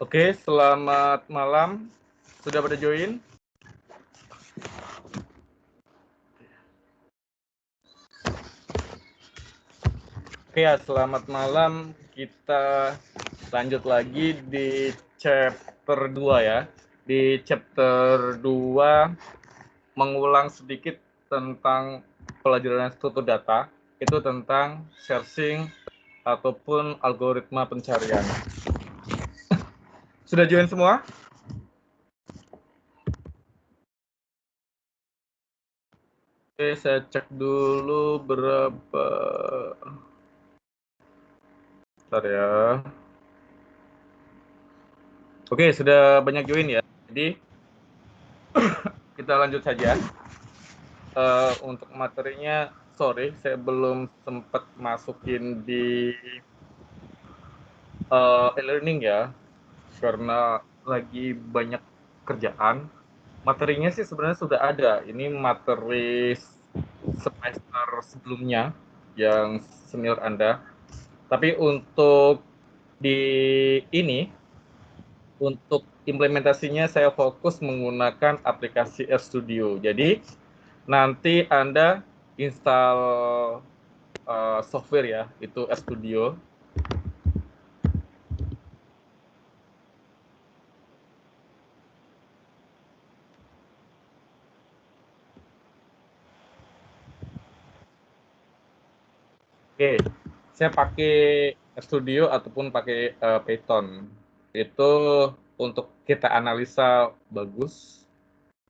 Oke, selamat malam. Sudah pada join? Oke ya, selamat malam. Kita lanjut lagi di chapter 2 ya. Di chapter 2 mengulang sedikit tentang pelajaran struktur data. Itu tentang searching ataupun algoritma pencarian. Sudah join semua? Oke, saya cek dulu berapa. Bentar ya. Oke, sudah banyak join ya. Jadi kita lanjut saja. Untuk materinya, sorry, saya belum sempat masukin di e-learning ya, karena lagi banyak kerjaan. Materinya sih sebenarnya sudah ada. Ini materi semester sebelumnya yang senior Anda. Tapi untuk di ini, untuk implementasinya saya fokus menggunakan aplikasi RStudio. Jadi nanti Anda install software ya, itu RStudio. Oke, saya pakai RStudio ataupun pakai Python. Itu untuk kita analisa bagus,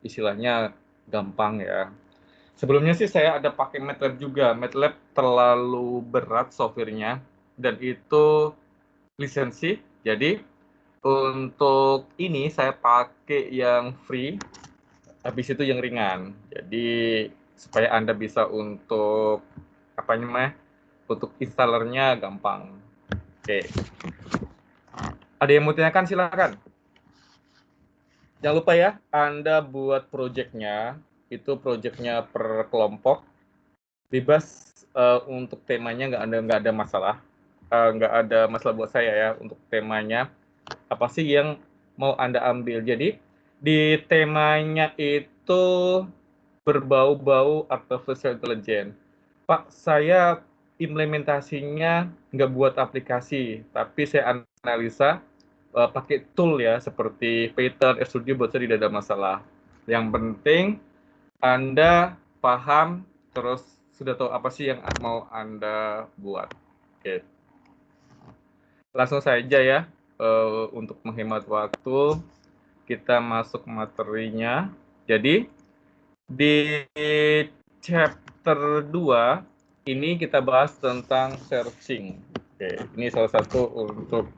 istilahnya gampang ya. Sebelumnya sih saya ada pakai MATLAB juga. MATLAB terlalu berat softwarenya dan itu lisensi. Jadi untuk ini saya pakai yang free, habis itu yang ringan. Jadi supaya Anda bisa untuk apa namanya? Untuk installernya gampang. Oke. Ada yang mau tanyakan silakan. Jangan lupa ya, Anda buat projectnya, itu projectnya per kelompok, bebas untuk temanya nggak ada masalah. Nggak ada masalah buat saya ya untuk temanya. Apa sih yang mau Anda ambil. Jadi di temanya itu berbau-bau artificial intelligence. Pak, saya implementasinya nggak buat aplikasi, tapi saya analisa pakai tool ya, seperti Python, RStudio buat saya tidak ada masalah. Yang penting Anda paham, terus sudah tahu apa sih yang mau Anda buat. Oke, langsung saja ya, untuk menghemat waktu, kita masuk materinya. Jadi, di chapter 2 ini kita bahas tentang searching. Oke, ini salah satu untuk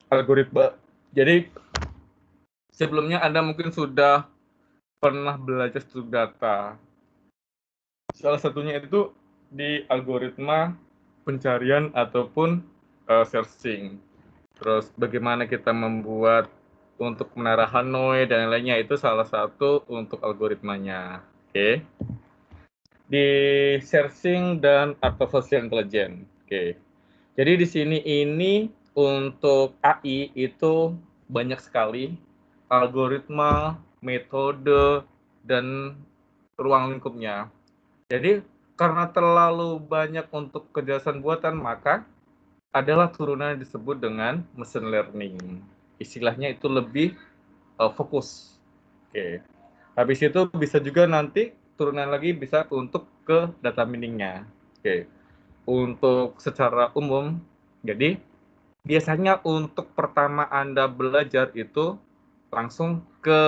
algoritma. Jadi sebelumnya Anda mungkin sudah pernah belajar struktur data. Salah satunya itu di algoritma pencarian ataupun searching. Terus bagaimana kita membuat untuk menara Hanoi dan lainnya, itu salah satu untuk algoritmanya. Oke. Di searching dan artificial intelligence. Oke. Jadi di sini ini untuk AI itu banyak sekali algoritma, metode, dan ruang lingkupnya. Jadi karena terlalu banyak untuk kejelasan buatan, maka adalah turunan yang disebut dengan machine learning. Istilahnya itu lebih fokus. Oke. Habis itu bisa juga nanti turunan lagi bisa untuk ke data miningnya. Oke. Untuk secara umum, jadi biasanya untuk pertama Anda belajar itu langsung ke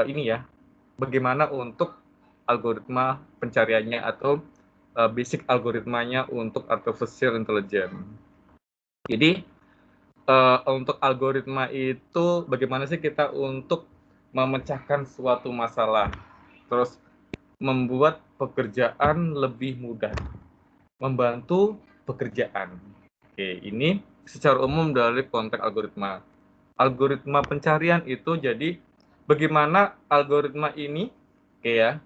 ini ya, bagaimana untuk algoritma pencariannya atau basic algoritmanya untuk artificial intelligence. Jadi untuk algoritma itu bagaimana sih kita untuk memecahkan suatu masalah, terus membuat pekerjaan lebih mudah, membantu pekerjaan. Oke, ini secara umum dari konteks algoritma. Algoritma pencarian itu jadi bagaimana algoritma ini, oke ya,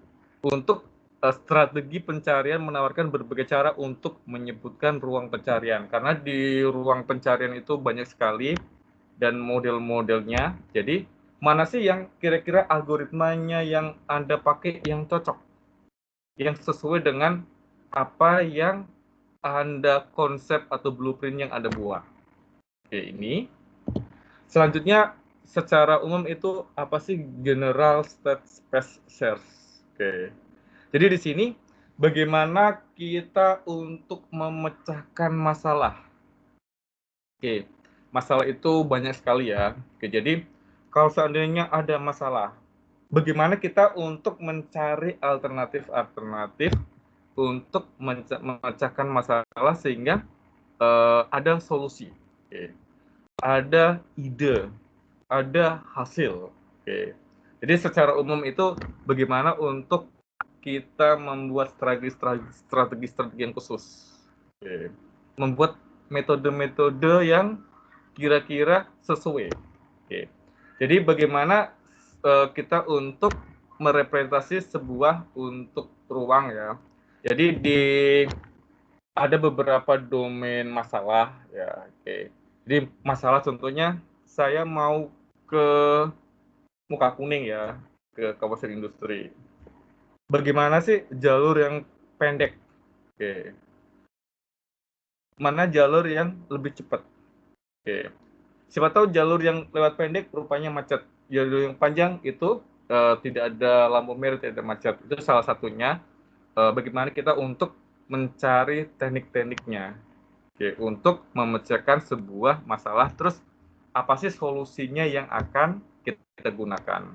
untuk strategi pencarian menawarkan berbagai cara untuk menyebutkan ruang pencarian. Karena di ruang pencarian itu banyak sekali dan model-modelnya. Jadi mana sih yang kira-kira algoritmanya yang Anda pakai yang cocok, yang sesuai dengan apa yang Anda konsep atau blueprint yang Anda buat. Oke, ini. Selanjutnya, secara umum itu apa sih general state space search? Oke. Jadi di sini bagaimana kita untuk memecahkan masalah. Oke. Masalah itu banyak sekali ya. Oke, jadi kalau seandainya ada masalah, bagaimana kita untuk mencari alternatif-alternatif untuk memecahkan masalah sehingga ada solusi, oke, ada ide, ada hasil. Oke. Jadi secara umum itu bagaimana untuk kita membuat strategi yang khusus. Oke. Membuat metode-metode yang kira-kira sesuai. Oke. Jadi bagaimana kita untuk merepresentasi sebuah untuk ruang ya. Jadi ada beberapa domain masalah ya. Oke. Jadi masalah contohnya saya mau ke Muka Kuning ya, ke kawasan industri. Bagaimana sih jalur yang pendek? Oke. Mana jalur yang lebih cepat? Oke. Siapa tahu jalur yang lewat pendek rupanya macet. Jalur yang panjang itu tidak ada lampu merah, tidak ada macet. Itu salah satunya. Bagaimana kita untuk mencari teknik-tekniknya. Oke, untuk memecahkan sebuah masalah, terus apa sih solusinya yang akan kita gunakan.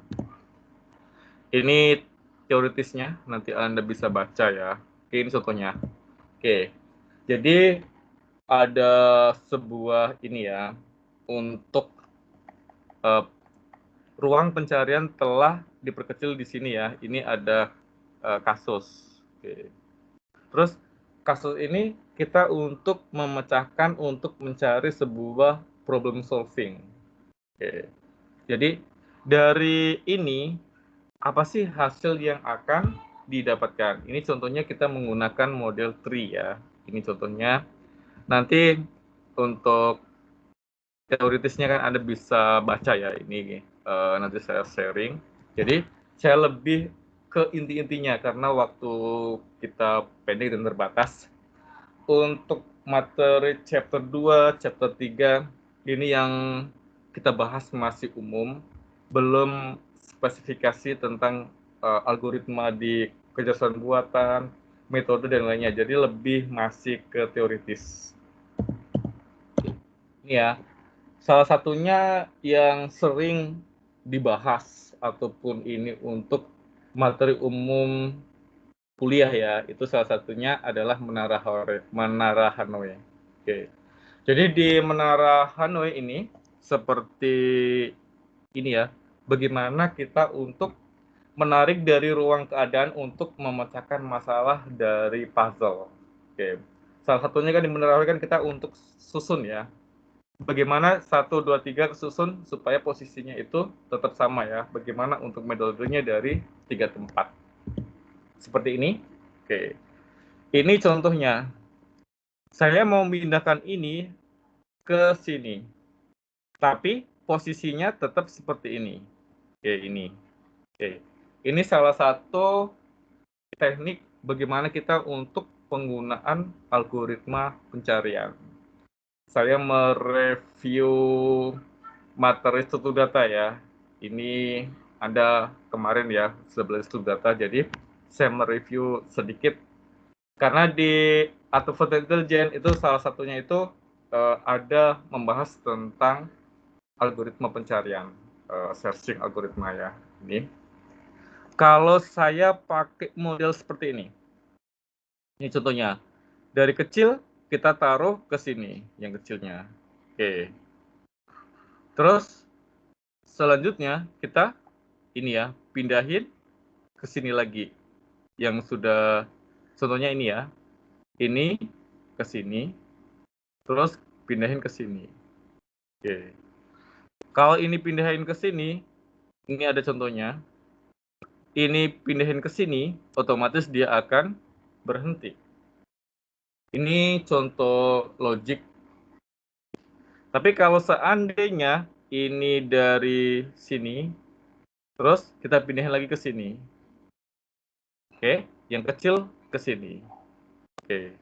Ini teoritisnya, nanti Anda bisa baca ya. Oke, ini contohnya. Oke, jadi ada sebuah ini ya, untuk ruang pencarian telah diperkecil di sini ya. Ini ada kasus. Oke. Terus kasus ini kita untuk memecahkan, untuk mencari sebuah problem solving. Oke. Jadi dari ini apa sih hasil yang akan didapatkan? Ini contohnya kita menggunakan model tree ya. Ini contohnya. Nanti untuk teoritisnya kan Anda bisa baca ya ini. Nanti saya sharing. Jadi saya lebih ke inti-intinya karena waktu kita pendek dan terbatas. Untuk materi chapter 2, chapter 3, ini yang kita bahas masih umum, belum spesifikasi tentang algoritma di kecerdasan buatan, metode dan lainnya. Jadi lebih masih ke teoritis. Ini ya, salah satunya yang sering dibahas ataupun ini untuk materi umum kuliah ya, itu salah satunya adalah Menara Hanoi. Oke. Jadi di Menara Hanoi ini seperti ini ya, bagaimana kita untuk menarik dari ruang keadaan untuk memecahkan masalah dari puzzle. Oke. Salah satunya kan di Menara Hanoi kan kita untuk susun ya. Bagaimana 1, 2, 3 susun supaya posisinya itu tetap sama ya. Bagaimana untuk metodenya dari 3 tempat. Seperti ini. Oke. Ini contohnya. Saya mau memindahkan ini ke sini. Tapi posisinya tetap seperti ini. Oke, ini. Oke. Ini salah satu teknik bagaimana kita untuk penggunaan algoritma pencarian. Saya mereview materi struktur data ya. Ini ada kemarin ya, sebelah struktur data. Jadi saya mereview sedikit karena di artificial intelligence itu salah satunya itu ada membahas tentang algoritma pencarian, searching algoritma ya. Ini kalau saya pakai model seperti ini contohnya dari kecil kita taruh ke sini yang kecilnya. Oke. Terus selanjutnya kita ini ya pindahin ke sini lagi yang sudah contohnya ini ya. Ini ke sini, terus pindahin ke sini. Oke. Kalau ini pindahin ke sini, ini ada contohnya. Ini pindahin ke sini, otomatis dia akan berhenti. Ini contoh logik. Tapi kalau seandainya ini dari sini, terus kita pindahin lagi ke sini. Oke, yang kecil ke sini. Oke.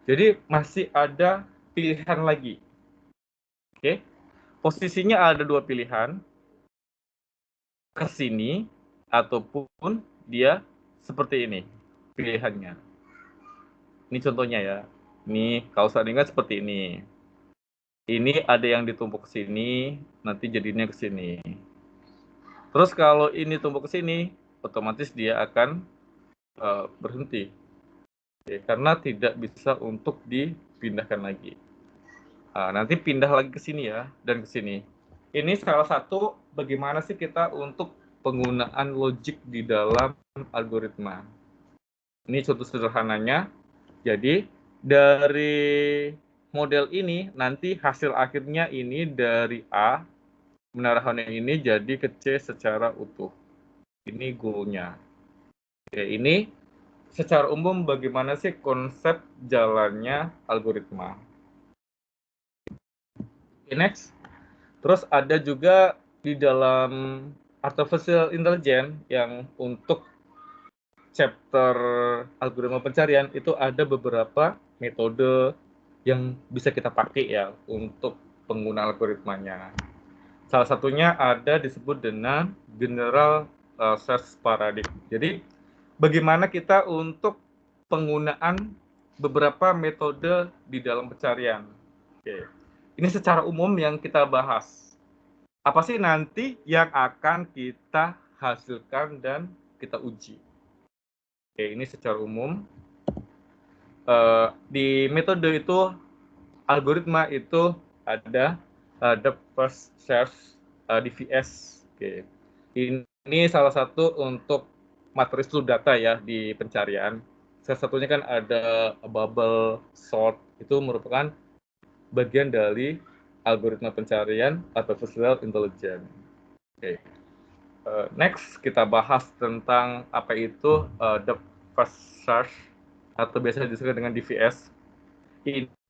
Jadi masih ada pilihan lagi. Oke. Posisinya ada dua pilihan, ke sini ataupun dia seperti ini pilihannya. Ini contohnya ya. Ini kalau seandainya seperti ini. Ini ada yang ditumpuk ke sini, nanti jadinya ke sini. Terus kalau ini tumpuk ke sini, otomatis dia akan berhenti. Oke, karena tidak bisa untuk dipindahkan lagi. Nanti pindah lagi ke sini ya, dan ke sini. Ini salah satu bagaimana sih kita untuk penggunaan logik di dalam algoritma. Ini contoh sederhananya. Jadi, dari model ini, nanti hasil akhirnya ini dari A, menarahkannya ini jadi ke C secara utuh. Ini goal-nya. Oke, ini secara umum bagaimana sih konsep jalannya algoritma. Oke, next. Terus ada juga di dalam artificial intelligence yang untuk chapter algoritma pencarian itu ada beberapa metode yang bisa kita pakai ya untuk pengguna algoritmanya. Salah satunya ada disebut dengan general search paradigm. Jadi bagaimana kita untuk penggunaan beberapa metode di dalam pencarian. Oke. Ini secara umum yang kita bahas. Apa sih nanti yang akan kita hasilkan dan kita uji? Oke, ini secara umum. Di metode itu, algoritma itu ada depth first search, DFS. Oke. Ini salah satu untuk materi studi data ya di pencarian. Salah satunya kan ada bubble sort, itu merupakan bagian dari algoritma pencarian artificial intelligence. Oke. Next kita bahas tentang apa itu depth first search atau biasa disebut dengan DFS.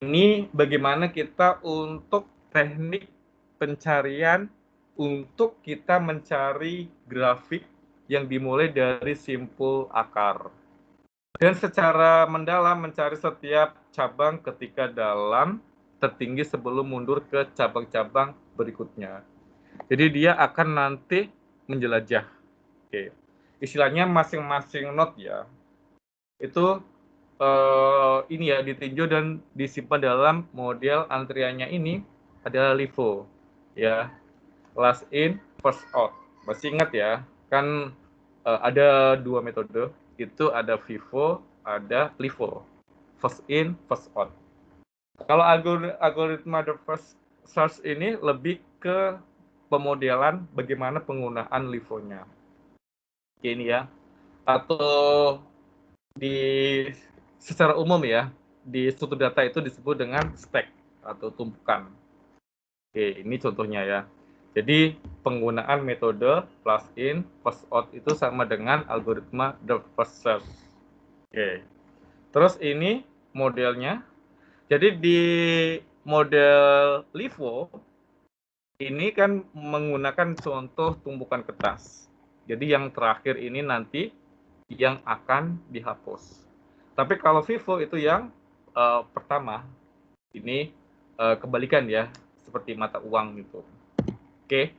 Ini bagaimana kita untuk teknik pencarian untuk kita mencari grafik yang dimulai dari simpul akar. Dan secara mendalam mencari setiap cabang ketika dalam tertinggi sebelum mundur ke cabang-cabang berikutnya. Jadi dia akan nanti menjelajah. Oke. Istilahnya masing-masing node ya. Itu ini ya ditinjau dan disimpan dalam model antriannya ini adalah LIFO ya, last in first out. Masih ingat ya kan, ada dua metode itu, ada FIFO, ada LIFO, first in first out. Kalau algoritma the first search ini lebih ke pemodelan bagaimana penggunaan LIFO-nya ini ya, atau di secara umum ya, di struktur data itu disebut dengan stack atau tumpukan. Oke, ini contohnya ya. Jadi penggunaan metode first in, first out itu sama dengan algoritma the first search. Oke. Terus ini modelnya. Jadi di model LIFO ini kan menggunakan contoh tumpukan kertas. Jadi yang terakhir ini nanti yang akan dihapus. Tapi kalau FIFO itu yang pertama, ini kebalikan ya, seperti mata uang gitu. Oke,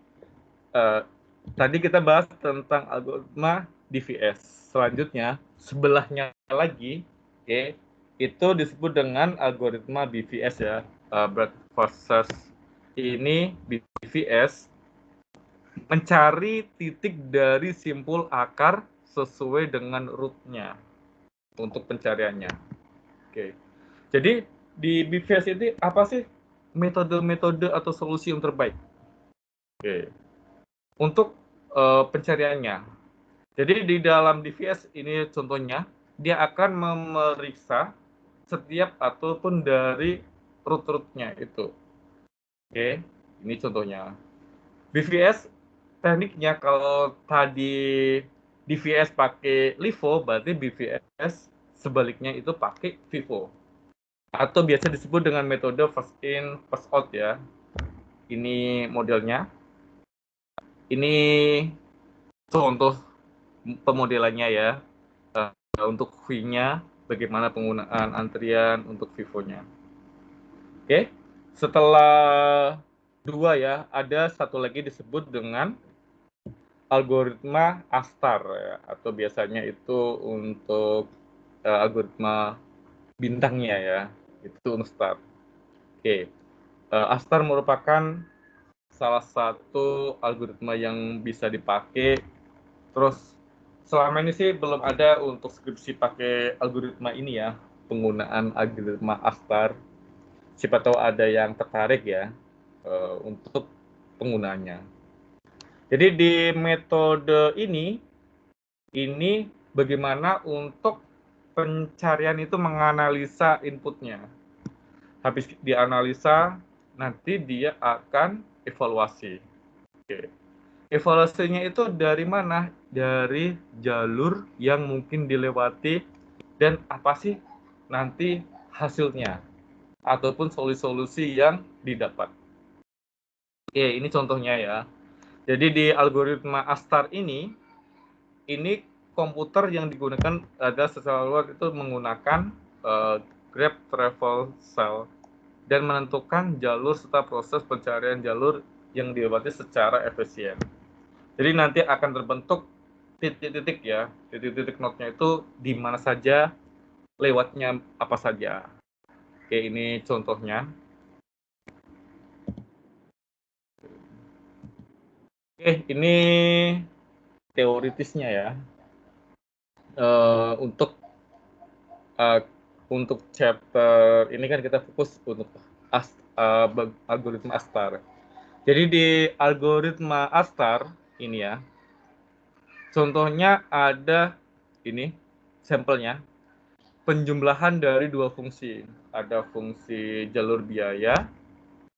tadi kita bahas tentang algoritma DFS. Selanjutnya, sebelahnya lagi, oke, itu disebut dengan algoritma BVS ya, breadth first search. Ini BVS mencari titik dari simpul akar sesuai dengan root-nya untuk pencariannya. Oke. Jadi di BVS ini apa sih metode-metode atau solusi yang terbaik? Oke. Untuk pencariannya. Jadi di dalam DVS ini contohnya dia akan memeriksa setiap ataupun dari root-rootnya itu. Oke, ini contohnya. BVS tekniknya kalau tadi DVS pakai LIFO, berarti BVS sebaliknya itu pakai FIFO. Atau biasa disebut dengan metode first in, first out ya. ini modelnya. Ini contoh pemodelannya ya. Untuk fee-nya, bagaimana penggunaan antrian untuk Vivo-nya. Oke, setelah dua ya, ada satu lagi disebut dengan algoritma Astar ya, atau biasanya itu untuk algoritma bintangnya ya, itu untuk Star. Oke, Astar merupakan salah satu algoritma yang bisa dipakai. Terus selama ini sih belum ada untuk skripsi pakai algoritma ini ya, penggunaan algoritma Astar. Siapa tahu ada yang tertarik ya untuk penggunanya. Jadi di metode ini bagaimana untuk pencarian itu menganalisa inputnya. Habis dianalisa, nanti dia akan evaluasi. Oke. Evaluasinya itu dari mana? Dari jalur yang mungkin dilewati dan apa sih nanti hasilnya ataupun solusi-solusi yang didapat. Oke, ini contohnya ya. Jadi di algoritma Astar ini komputer yang digunakan ada secara luar itu menggunakan Grab Travel Cell dan menentukan jalur serta proses pencarian jalur yang dilewati secara efisien. Jadi nanti akan terbentuk titik-titik ya, titik-titik node-nya itu di mana saja, lewatnya apa saja. Oke, ini contohnya. Oke, ini teoritisnya ya. Untuk uh, untuk chapter ini kan kita fokus untuk algoritma Astar. Jadi di algoritma Astar ini ya, contohnya ada ini sampelnya, penjumlahan dari dua fungsi. Ada fungsi jalur biaya,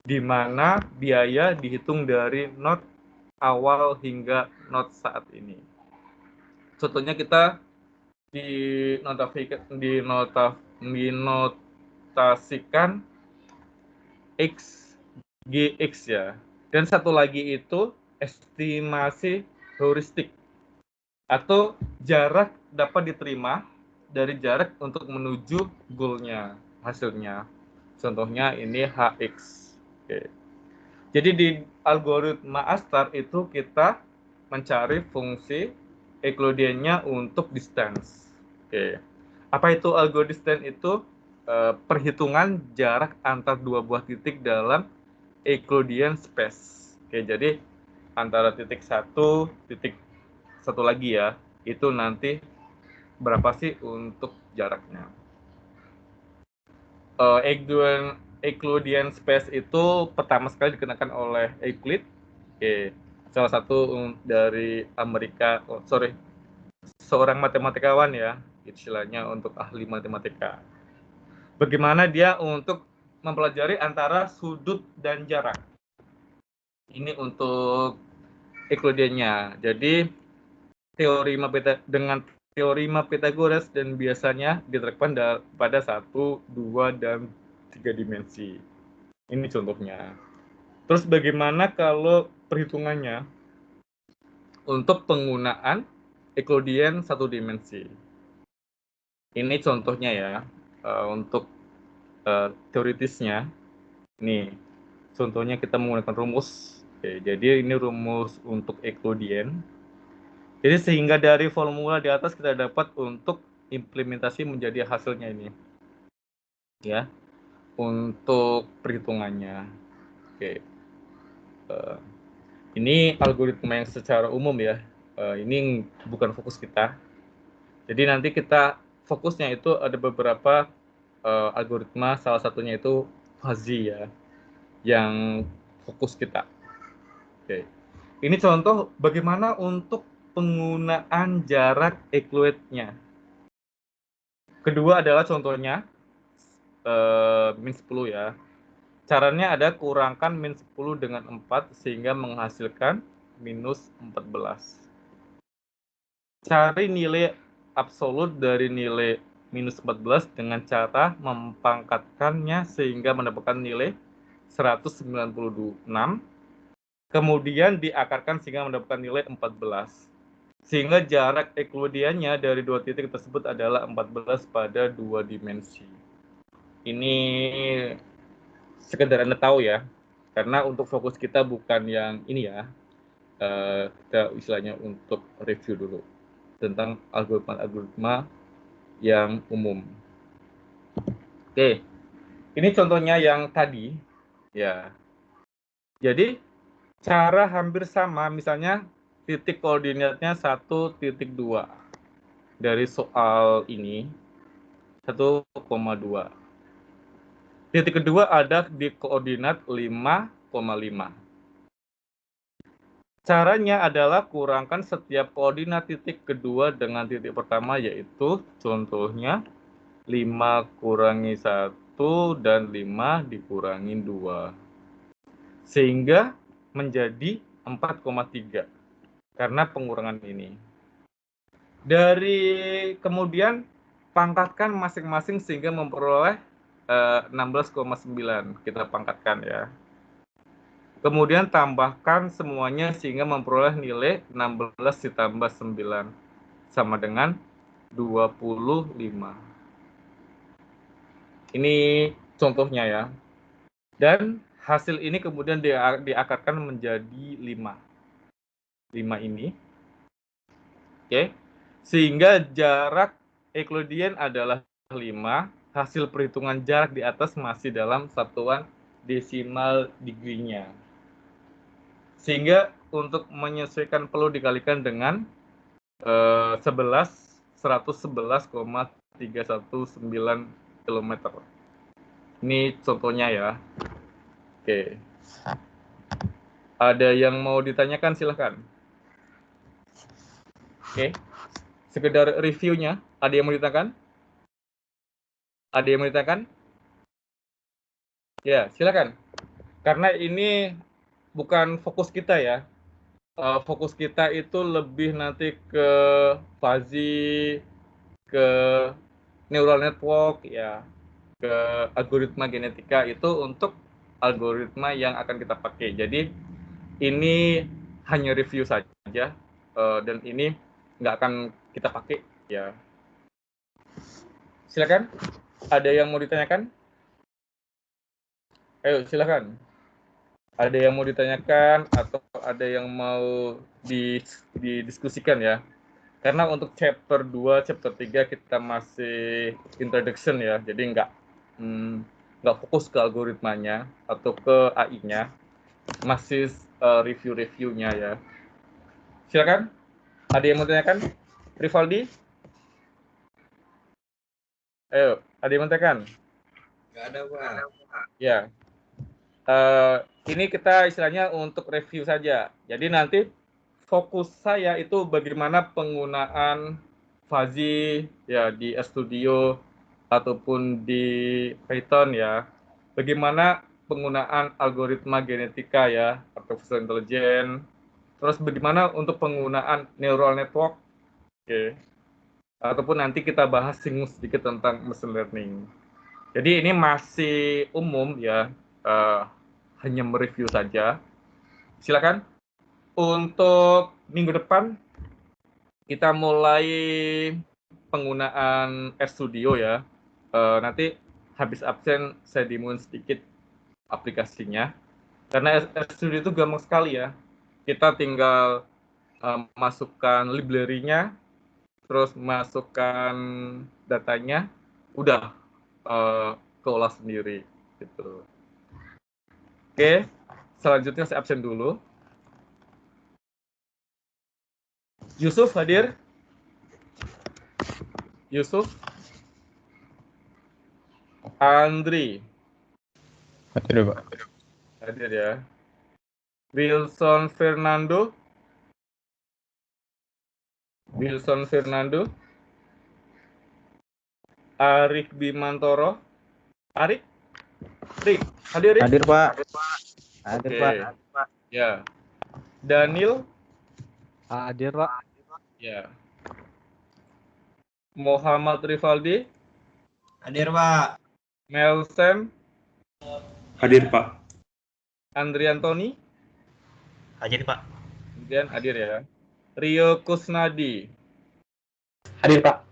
di mana biaya dihitung dari node awal hingga node saat ini. Contohnya kita dinotasikan X, GX ya. Dan satu lagi itu estimasi heuristik atau jarak dapat diterima dari jarak untuk menuju goalnya, hasilnya. Contohnya ini HX. Oke. Jadi di algoritma Astar itu kita mencari fungsi Euclidean-nya untuk distance. Oke. Apa itu algo distance itu? Perhitungan jarak antar dua buah titik dalam Euclidean space. Oke, jadi antara titik satu lagi ya, itu nanti berapa sih untuk jaraknya. Euclidean space itu pertama sekali dikenakan oleh Euclid. Oke, salah satu dari Amerika, seorang matematikawan ya, istilahnya untuk ahli matematika. Bagaimana dia untuk mempelajari antara sudut dan jarak. Ini untuk Euclidean-nya. Jadi dengan teorema Pythagoras dan biasanya diterapkan pada 1, 2, dan 3 dimensi. Ini contohnya. Terus bagaimana kalau perhitungannya untuk penggunaan Euclidean satu dimensi? Ini contohnya ya, untuk teoritisnya. Nih, contohnya kita menggunakan rumus. Oke, jadi ini rumus untuk Euclidean. Jadi sehingga dari formula di atas kita dapat untuk implementasi menjadi hasilnya ini. Ya, untuk perhitungannya. Oke. Ini algoritma yang secara umum ya. Ini bukan fokus kita. Jadi nanti kita fokusnya itu ada beberapa algoritma, salah satunya itu fuzzy ya, yang fokus kita. Oke. Ini contoh bagaimana untuk penggunaan jarak Euclid-nya. Kedua adalah contohnya min 10 ya. Caranya ada kurangkan min 10 dengan 4 sehingga menghasilkan minus 14. Cari nilai absolut dari nilai minus 14 dengan cara mempangkatkannya sehingga mendapatkan nilai 196, kemudian diakarkan sehingga mendapatkan nilai 14. Sehingga jarak euklidiannya dari dua titik tersebut adalah 14 pada dua dimensi. Ini sekedar Anda tahu ya, karena untuk fokus kita bukan yang ini ya, kita istilahnya untuk review dulu tentang algoritma-algoritma yang umum. Oke, ini contohnya yang tadi ya. Jadi cara hampir sama, misalnya titik koordinatnya 1,2 dari soal ini 1,2. Titik kedua ada di koordinat 5,5. Caranya adalah kurangkan setiap koordinat titik kedua dengan titik pertama, yaitu contohnya 5 kurangi 1 dan 5 dikurangi 2. Sehingga menjadi 4,3 karena pengurangan ini. Dari kemudian pangkatkan masing-masing sehingga memperoleh 16,9. Kita pangkatkan ya. Kemudian tambahkan semuanya sehingga memperoleh nilai 16 ditambah 9 sama dengan 25. Ini contohnya ya. Dan hasil ini kemudian diakarkan menjadi 5. 5 ini. Oke. Sehingga jarak Euclidean adalah 5. Hasil perhitungan jarak di atas masih dalam satuan desimal degree-nya. Sehingga untuk menyesuaikan perlu dikalikan dengan 111,319 km. Ini contohnya ya. Oke. Ada yang mau ditanyakan silahkan. Oke. Sekedar reviewnya, ada yang mau ditanyakan? Ada yang mau ditanyakan? Ya, silakan. Karena ini bukan fokus kita ya. Fokus kita itu lebih nanti ke fuzzy, ke neural network ya, ke algoritma genetika itu untuk algoritma yang akan kita pakai. Jadi ini hanya review saja dan ini nggak akan kita pakai ya. Silakan. Ada yang mau ditanyakan? Ayo silakan. Ada yang mau ditanyakan atau ada yang mau didiskusikan ya? Karena untuk chapter 2, chapter 3 kita masih introduction ya, jadi nggak fokus ke algoritmanya atau ke AI-nya, masih review-reviewnya ya. Silakan, ada yang mau tanyakan? Rivaldi? Ayo, ada yang mau tanyakan? Nggak ada, Pak. Ya, ini kita istilahnya untuk review saja. Jadi nanti fokus saya itu bagaimana penggunaan fuzzy ya di RStudio ataupun di Python ya. Bagaimana penggunaan algoritma genetika ya, artificial intelligence. Terus bagaimana untuk penggunaan neural network. Oke. Ataupun nanti kita bahas singgung sedikit tentang machine learning. Jadi ini masih umum ya, hanya mereview saja. Silakan. Untuk minggu depan kita mulai penggunaan RStudio ya. Nanti habis absen saya demoin sedikit aplikasinya. Karena RStudio itu gampang sekali ya. Kita tinggal masukkan library-nya, terus masukkan datanya, udah keolah sendiri gitu. Oke, selanjutnya saya absen dulu. Yusuf hadir? Yusuf? Andri? Hadir, Pak. Hadir ya. Wilson Fernando? Wilson Fernando? Arik Bimantoro? Arik? Rik, hadir ya? Hadir, Pak. Hadir, Oke. Pak. Ya. Daniel? Hadir, Pak. Ya. Muhammad Rivaldi? Hadir, Pak. Melsem? Hadir, Pak. Andriantoni. Hadir, Pak. Kemudian hadir ya. Rio Kusnadi. Hadir, Pak.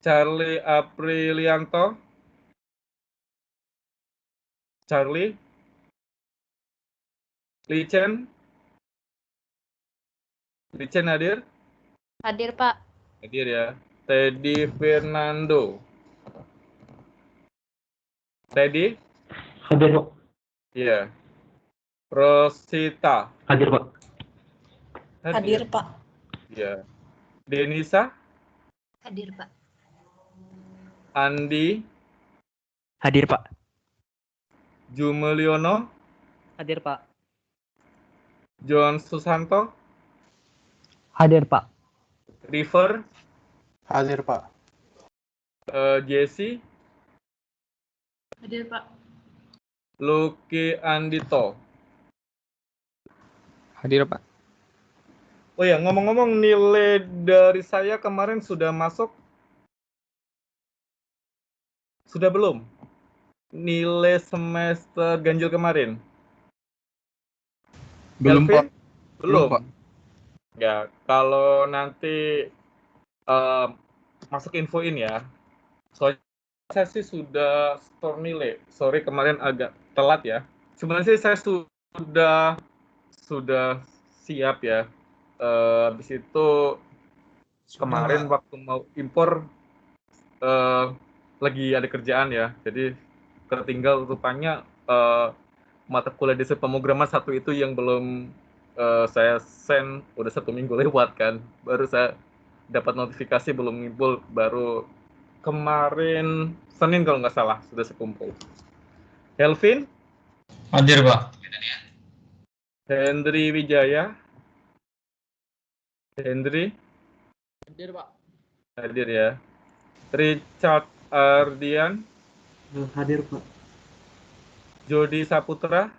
Charlie Aprilianto. Charlie. Lichen. Lichen hadir? Hadir, Pak. Hadir ya. Teddy Fernando. Teddy? Hadir, Pak. Iya. Rosita. Hadir, Pak. Hadir, Pak. Iya. Denisa. Hadir, Pak. Andi. Hadir, Pak. Jumeliono. Hadir, Pak. John Susanto. Hadir, Pak. River. Hadir, Pak. Jesse. Hadir, Pak. Lucky Andito. Hadir, Pak. Oh ya, ngomong-ngomong nilai dari saya kemarin sudah masuk? Sudah belum? Nilai semester ganjil kemarin? Belum, Elvin? Pak. Belum, Belum. Pak. Ya, kalau nanti masuk infoin ya. Soalnya saya sih sudah store nilai. Sorry kemarin agak telat ya. Sebenarnya sih saya sudah siap ya. Habis itu kemarin waktu mau impor lagi ada kerjaan ya. Jadi tertinggal rupanya mata kuliah desain pemrograman satu itu yang belum saya send, udah 1 minggu lewat kan. Baru saya dapat notifikasi belum ngumpul, baru kemarin Senin kalau nggak salah sudah sekumpul. Helvin? Hadir, Pak. Hendri Wijaya? Hendri? Hadir, Pak. Hadir ya. Richard Ardian? Hadir, Pak. Jody Saputra?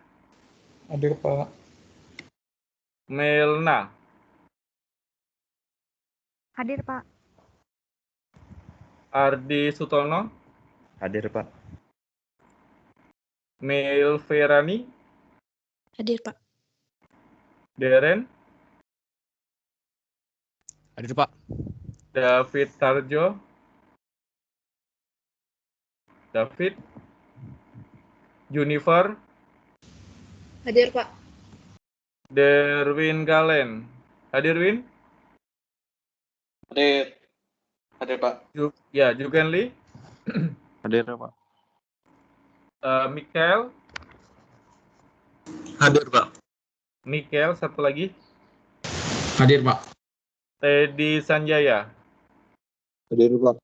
Hadir, Pak. Melna? Hadir, Pak. Ardi Sutono? Hadir, Pak. Mel Ferani? Hadir, Pak. Deren? Hadir, Pak. David Tarjo? David? Junifer? Hadir, Pak. Derwin Galen? Hadir, Win? Hadir. Hadir, Pak. Ya, Jugen Lee? Hadir, Pak. Mikael? Hadir, Pak. Mikael, satu lagi. Hadir, Pak. Teddy Sanjaya? Hadir, Pak.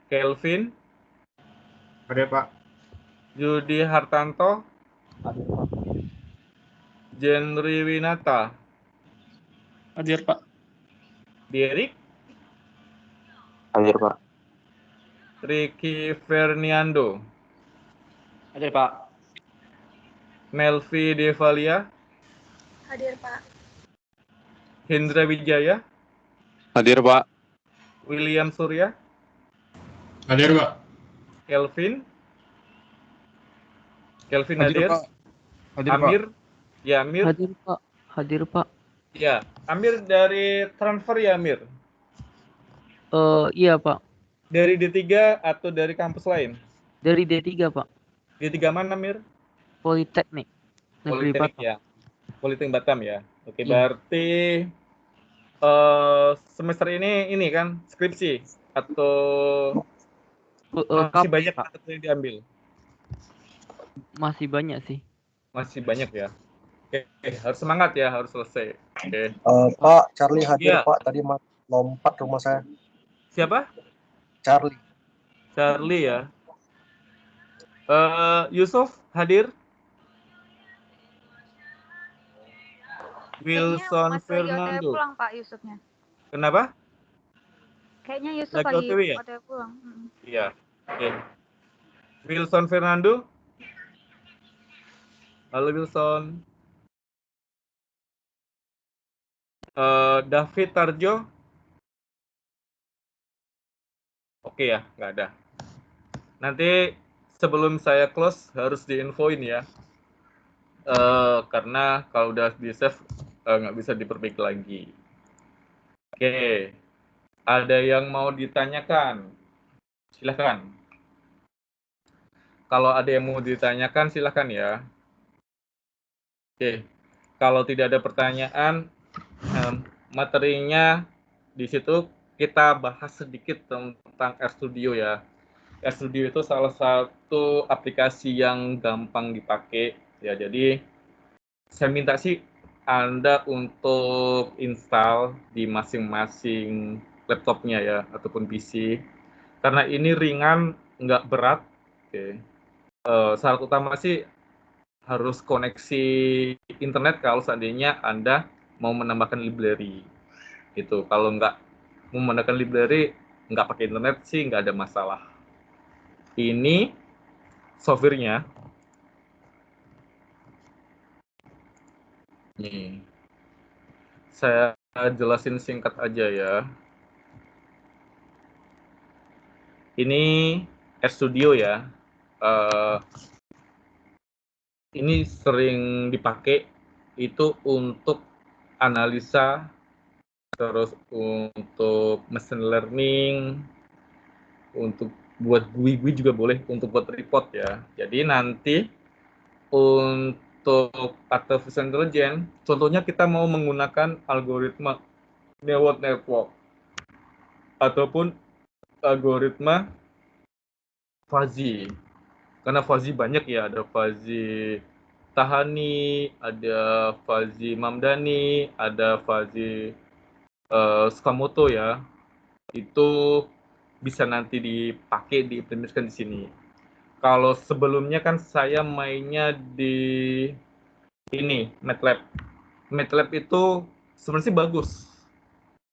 Kelvin? Hadir, Pak. Judi Hartanto? Hadir, Pak. Jenry Winata? Hadir, Pak. Derek? Hadir, Pak. Ricky Ferniando? Hadir, Pak. Melvi Devalia? Hadir, Pak. Hendra Wijaya? Hadir, Pak. William Surya? Hadir, Pak. Kelvin? Kelvin Hadir, hadir? Pak. Hadir, Amir? Ya, Amir? Hadir, Pak. Hadir, Pak. Ya, Amir dari transfer ya, Amir? Iya, Pak. Dari D3 atau dari kampus lain? Dari D3, Pak. D3 mana, Amir? Politeknik. Negeri Politeknik Batam. ya. Politeknik Batam ya. Oke, Iya. berarti semester ini kan skripsi atau masih banyak Pak. mata kuliah yang diambil? Masih banyak sih. Masih banyak ya. Oke, harus semangat ya, harus selesai. Oke. Pak, Charlie hadir, Iya. Pak. Tadi lompat rumah saya. Siapa? Charlie. Charlie ya. Yusuf hadir? Wilson Fernando. Pulang, Pak, Yusufnya. Kenapa? Kayaknya Yusuf Lagi lagi OTW ya? OTW pulang. Iya. Oke. Wilson Fernando. Halo Wilson. David Tarjo. Oke ya, nggak ada. Nanti sebelum saya close harus diinfoin ya. Karena kalau udah di save nggak bisa diperbaiki lagi. Oke, ada yang mau ditanyakan? Silahkan. Kalau ada yang mau ditanyakan, silahkan ya. Oke, kalau tidak ada pertanyaan, materinya di situ kita bahas sedikit tentang RStudio ya. RStudio itu salah satu aplikasi yang gampang dipakai ya. Jadi saya minta sih Anda untuk install di masing-masing laptopnya ya ataupun PC. Karena ini ringan, nggak berat. Oke. Syarat utama sih harus koneksi internet kalau seandainya Anda mau menambahkan library. Gitu. Kalau nggak mau menambahkan library, nggak pakai internet sih nggak ada masalah. Ini software-nya. Nih. Saya jelasin singkat aja ya. Ini RStudio ya. Ini sering dipakai itu untuk analisa, terus untuk machine learning, untuk buat GUI juga boleh, untuk buat report ya. Jadi nanti untuk artificial intelligence, contohnya kita mau menggunakan algoritma neural network ataupun algoritma fuzzy. Karena fuzzy banyak ya, ada fuzzy Tahani, ada fuzzy Mamdani, ada fuzzy Sakamoto ya. Itu bisa nanti dipakai, diimplementasikan di sini. Kalau sebelumnya kan saya mainnya di ini, MATLAB. MATLAB itu sebenarnya bagus,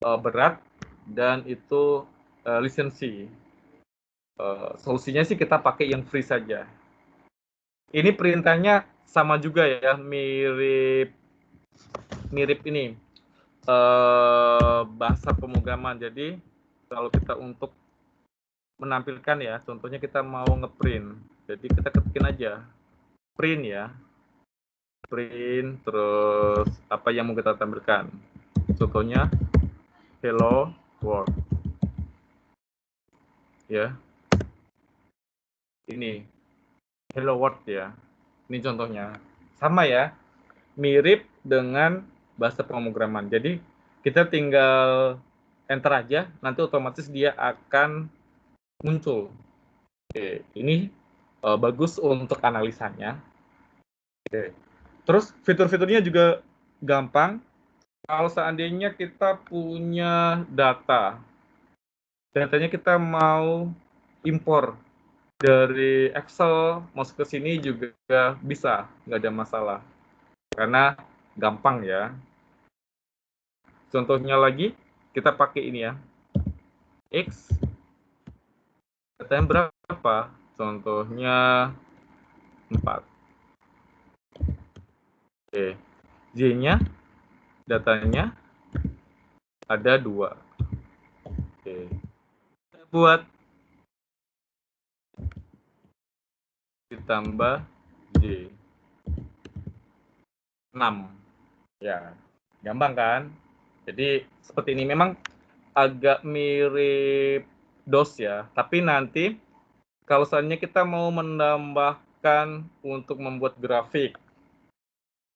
berat, dan itu lisensi. Solusinya sih kita pakai yang free saja. Ini perintahnya sama juga ya, mirip ini bahasa pemrograman. Jadi kalau kita untuk menampilkan ya, contohnya kita mau ngeprint, jadi kita ketikin aja print ya, print, terus apa yang mau kita tampilkan, contohnya hello world ya, ini hello world ya, ini contohnya sama ya, mirip dengan bahasa pemrograman. Jadi kita tinggal enter aja, nanti otomatis dia akan muncul. Oke, ini bagus untuk analisanya. Oke. Terus fitur-fiturnya juga gampang. Kalau seandainya kita punya datanya kita mau impor dari Excel masuk ke sini juga bisa, nggak ada masalah. Karena gampang ya. Contohnya lagi, kita pakai ini ya. X, datanya berapa? Contohnya 4. Oke. Y-nya, datanya ada 2. Oke. Kita buat ditambah Y. 6. Ya, gampang kan? Jadi seperti ini, memang agak mirip DOS ya, tapi nanti kalau seandainya kita mau menambahkan untuk membuat grafik,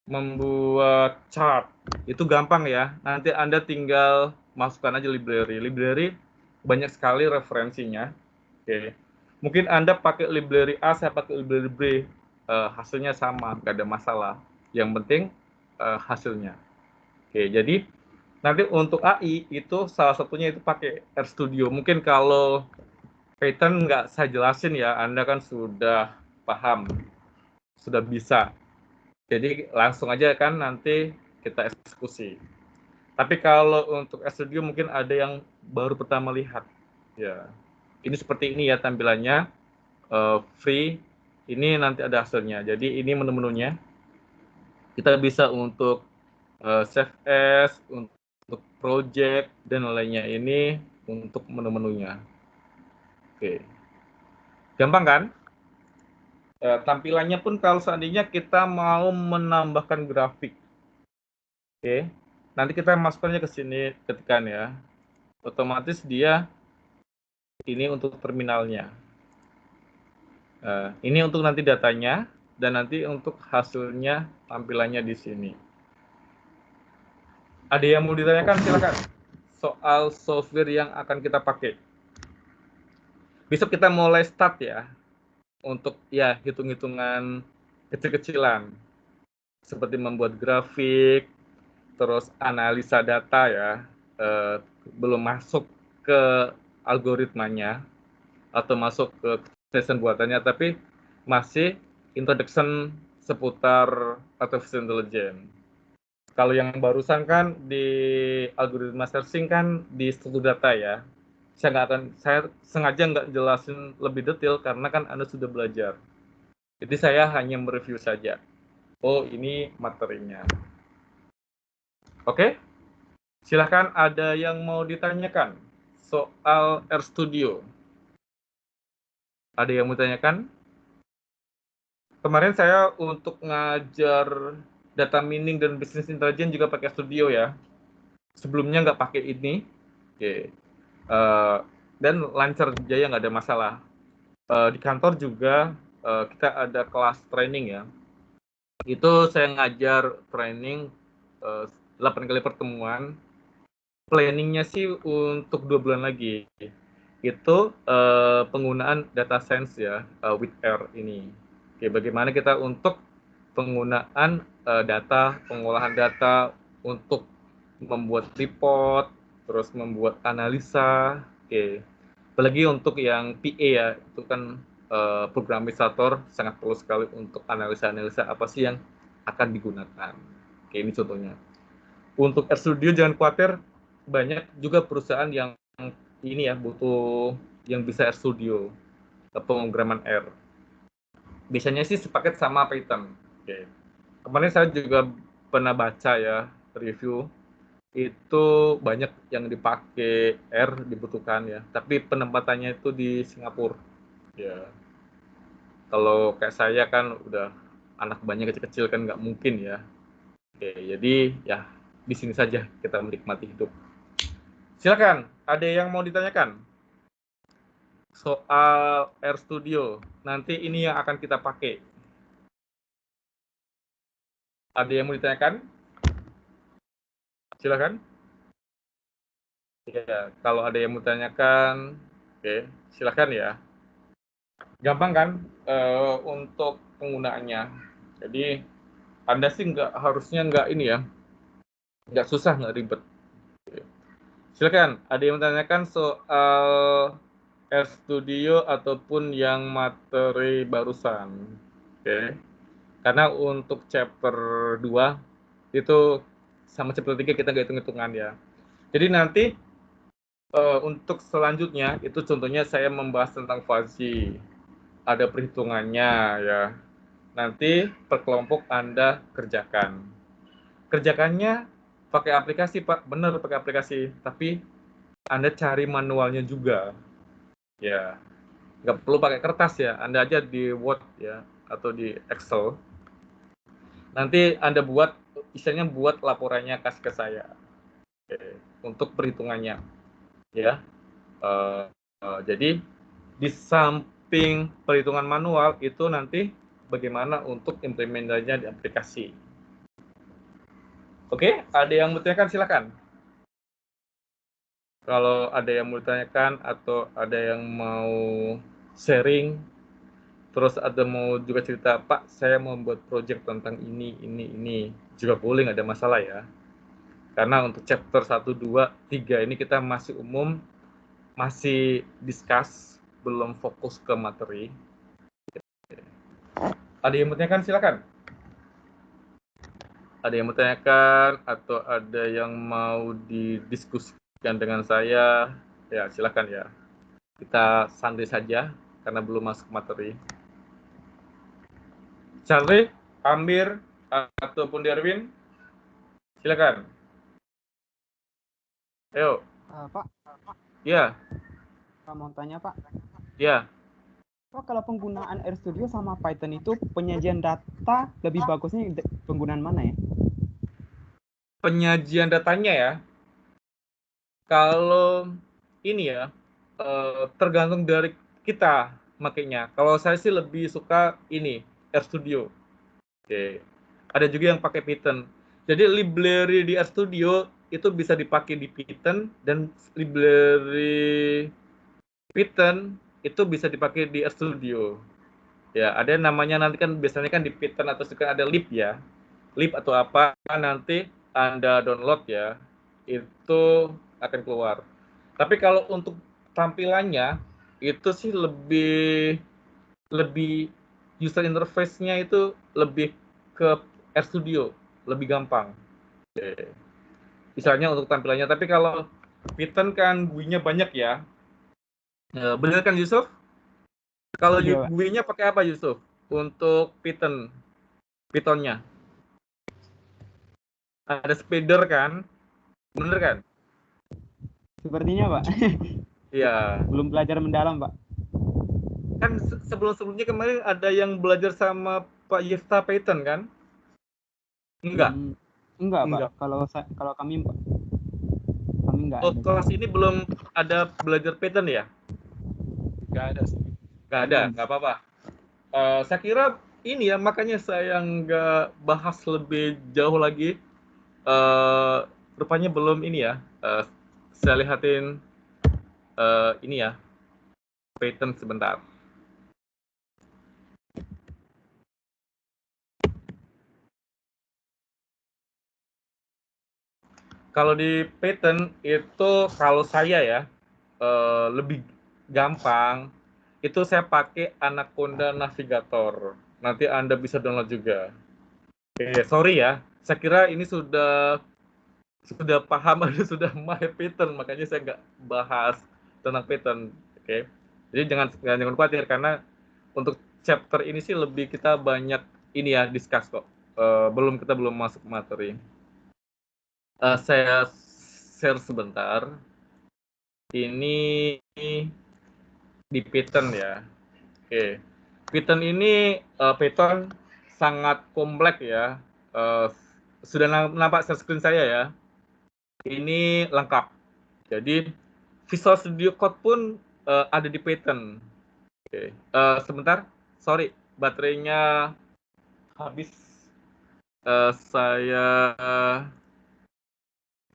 membuat chart, itu gampang ya. Nanti Anda tinggal masukkan aja library. Library banyak sekali referensinya. Oke. Mungkin Anda pakai library A, saya pakai library B. Hasilnya sama, nggak ada masalah. Yang penting hasilnya. Oke, jadi nanti untuk AI itu salah satunya itu pakai RStudio. Mungkin kalau Python nggak saya jelasin ya, Anda kan sudah paham, sudah bisa. Jadi langsung aja kan nanti kita eksekusi. Tapi kalau untuk RStudio mungkin ada yang baru pertama lihat. Ya, ini seperti ini ya tampilannya, free. Ini nanti ada hasilnya. Jadi ini menu-menunya. Kita bisa untuk save as, untuk project, dan lainnya. Ini untuk menu-menunya. Oke. Gampang kan? Tampilannya pun kalau seandainya kita mau menambahkan grafik, oke, nanti kita masukkannya ke sini, ketikkan ya, otomatis dia ini untuk terminalnya. Ini untuk nanti datanya, dan nanti untuk hasilnya tampilannya di sini. Ada yang mau ditanyakan? Silakan. Soal software yang akan kita pakai. Besok kita mulai start ya, untuk ya hitung-hitungan kecil-kecilan, seperti membuat grafik, terus analisa data ya, belum masuk ke algoritmanya atau masuk ke session buatannya, tapi masih introduction seputar artificial intelligence. Kalau yang barusan kan di algoritma searching kan di struktur data ya. Saya sengaja nggak jelasin lebih detail karena kan Anda sudah belajar. Jadi saya hanya mereview saja. Oh, ini materinya. Oke? Silahkan ada yang mau ditanyakan soal RStudio. Ada yang mau ditanyakan? Kemarin saya untuk ngajar data mining dan business intelligence juga pakai RStudio ya. Sebelumnya nggak pakai ini. Oke. Dan lancar jaya, nggak ada masalah. Di kantor juga kita ada kelas training ya. Itu saya ngajar training 8 kali pertemuan. Planningnya sih untuk 2 bulan lagi. Itu penggunaan data science ya, with R ini. Oke, bagaimana kita untuk penggunaan data, pengolahan data untuk membuat report, terus membuat analisa. Oke, apalagi untuk yang PA ya, itu kan programisator sangat perlu sekali untuk analisa-analisa apa sih yang akan digunakan. Oke, ini contohnya. Untuk RStudio jangan khawatir, banyak juga perusahaan yang ini ya butuh yang bisa RStudio, pemrograman R. Biasanya sih sepaket sama Python. Oke. Kemarin saya juga pernah baca ya review, itu banyak yang dipakai R dibutuhkan ya, tapi penempatannya itu di Singapura. Ya, kalau kayak saya kan udah anak banyak kecil-kecil kan nggak mungkin ya. Oke, jadi ya di sini saja kita menikmati hidup. Silakan, ada yang mau ditanyakan soal RStudio? Nanti ini yang akan kita pakai. Ada yang mau ditanyakan? Silakan. Ya, kalau ada yang mau ditanyakan, oke, silakan ya. Gampang kan untuk penggunaannya. Jadi Anda sih harusnya nggak ini ya, nggak susah, nggak ribet. Silakan, ada yang menanyakan soal RStudio ataupun yang materi barusan. Oke. Karena untuk chapter 2 itu sama chapter 3 kita nggak hitung-hitungan ya. Jadi nanti untuk selanjutnya itu contohnya saya membahas tentang fuzzy. Ada perhitungannya ya. Nanti per kelompok Anda kerjakan. Kerjakannya pakai aplikasi, Pak. Benar pakai aplikasi, tapi Anda cari manualnya juga. Ya, nggak perlu pakai kertas ya. Anda aja di Word ya atau di Excel. Nanti Anda buat, istilahnya buat laporannya kasih ke saya. Oke. Untuk perhitungannya ya. Jadi di samping perhitungan manual itu nanti bagaimana untuk implementasinya di aplikasi. Oke, ada yang mau ditanyakan silakan. Kalau ada yang mau ditanyakan atau ada yang mau sharing, terus ada mau juga cerita, Pak, saya mau buat project tentang ini, juga boleh, nggak ada masalah ya. Karena untuk chapter 1, 2, 3 ini kita masih umum, masih discuss, belum fokus ke materi. Ada yang mau ditanyakan silakan. Ada yang mau ditanyakan atau ada yang mau didiskusikan dengan saya, ya silakan ya. Kita santai saja karena belum masuk materi. Charlie, Amir, ataupun Darwin, silakan. Ayo. Pak, Ya. mau tanya Pak. Ya. Pak, kalau penggunaan RStudio sama Python itu penyajian data lebih bagusnya penggunaan mana ya? Penyajian datanya ya, kalau ini ya, tergantung dari kita makainya. Kalau saya sih lebih suka ini, RStudio. Oke. Ada juga yang pakai Python. Jadi library di RStudio itu bisa dipakai di Python, dan library Python itu bisa dipakai di RStudio. Ya, ada yang namanya nanti kan biasanya kan di Python atau juga ada lib ya. Lib atau apa nanti Anda download ya, itu akan keluar. Tapi kalau untuk tampilannya itu sih lebih user interface-nya itu lebih ke RStudio, lebih gampang. Oke. Misalnya untuk tampilannya, tapi kalau Python kan GUI-nya banyak ya. Benar kan Yusuf? Kalau Iya, Pak. GUI-nya pakai apa Yusuf? Untuk Python-nya. Ada spider kan? Bener kan? Sepertinya, Pak. Iya. Belum belajar mendalam, Pak. Kan sebelum-sebelumnya kemarin ada yang belajar sama Pak Yifta Python kan? Enggak. Enggak, Pak. Enggak. Kalau kami, Pak, kami enggak Oh, ada. kelas ini belum ada belajar Python ya? Nggak ada sih. Nggak ada, nggak apa-apa. Saya kira ini ya, makanya saya nggak bahas lebih jauh lagi. Rupanya belum ini ya. Saya lihatin ini ya, Python sebentar. Kalau di Python itu, kalau saya ya, lebih gampang itu saya pakai Anaconda Navigator. Nanti Anda bisa download juga. Sorry ya, saya kira ini sudah paham, Anda sudah mahir Python, makanya saya nggak bahas tentang Python. Oke. Jadi jangan khawatir, karena untuk chapter ini sih lebih kita banyak ini ya, discuss kok. Kita belum masuk ke materi. Saya share sebentar. Ini di Python ya. Oke. Python ini Python sangat kompleks ya. Sudah nampak share screen saya ya. Ini lengkap. Jadi Visual Studio Code pun ada di Python. Oke. Sebentar, sorry, baterainya habis. Saya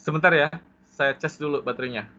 sebentar ya, saya cas dulu baterainya.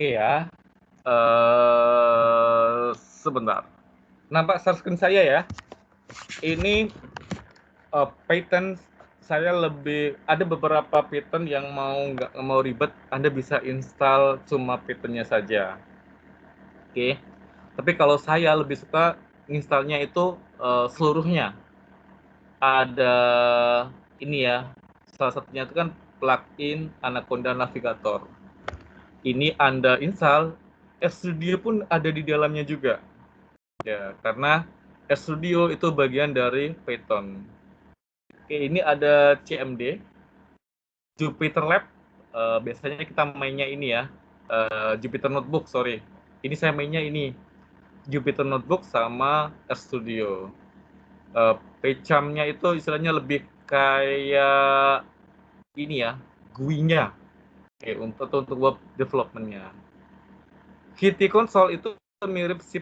Oke ya. Sebentar. Nampak share screen saya ya? Ini Python saya ada beberapa Python yang nggak mau ribet, Anda bisa install cuma Python-nya saja. Oke. Tapi kalau saya lebih suka installnya itu seluruhnya. Ada ini ya, salah satunya itu kan plugin Anaconda Navigator. Ini Anda install, RStudio pun ada di dalamnya juga. Ya, karena RStudio itu bagian dari Python. Oke, ini ada CMD, Jupyter Lab. Biasanya kita mainnya ini ya, Jupyter Notebook, sorry. Ini saya mainnya ini, Jupyter Notebook sama RStudio. PyCharm-nya itu istilahnya lebih kayak ini ya, GUI-nya. Oke, untuk web development-nya. Qt Console itu mirip C++,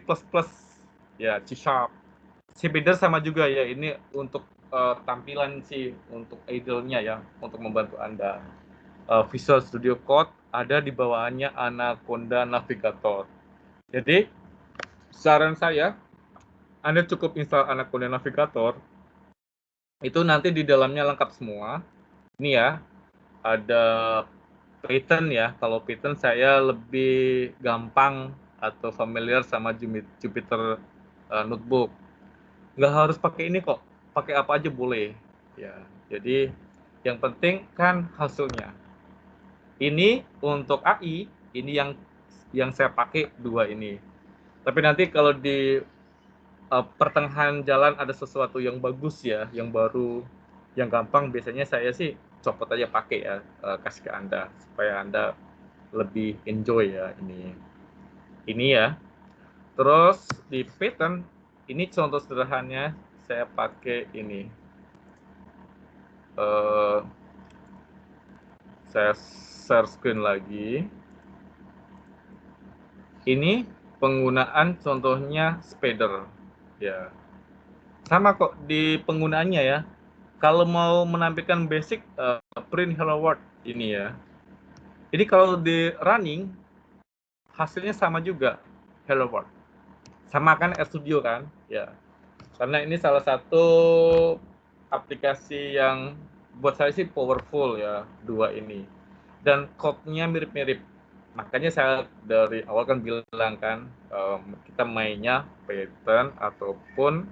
ya, C#. Cpdr sama juga ya, ini untuk tampilan sih, untuk idle-nya ya, untuk membantu Anda. Visual Studio Code ada di bawahnya Anaconda Navigator. Jadi, saran saya, Anda cukup install Anaconda Navigator, itu nanti di dalamnya lengkap semua. ini ya, ada Python ya. Kalau Python saya lebih gampang atau familiar sama Jupyter Notebook. Nggak harus pakai ini kok, pakai apa aja boleh. Ya, jadi yang penting kan hasilnya. Ini untuk AI, ini yang saya pakai 2 ini. Tapi nanti kalau di pertengahan jalan ada sesuatu yang bagus ya, yang baru, yang gampang, biasanya saya sih copot aja pakai ya, kasih ke Anda supaya Anda lebih enjoy ya ini ya. Terus di Python ini contoh sederhananya saya pakai ini, saya share screen lagi. Ini penggunaan contohnya spider ya, sama kok di penggunaannya ya. Kalau mau menampilkan basic, print hello world ini ya. Jadi kalau di running, hasilnya sama juga, hello world. Sama kan RStudio kan? Ya. Karena ini salah satu aplikasi yang buat saya sih powerful ya, 2 ini. Dan code-nya mirip-mirip. Makanya saya dari awal kan bilang kan, kita mainnya Python ataupun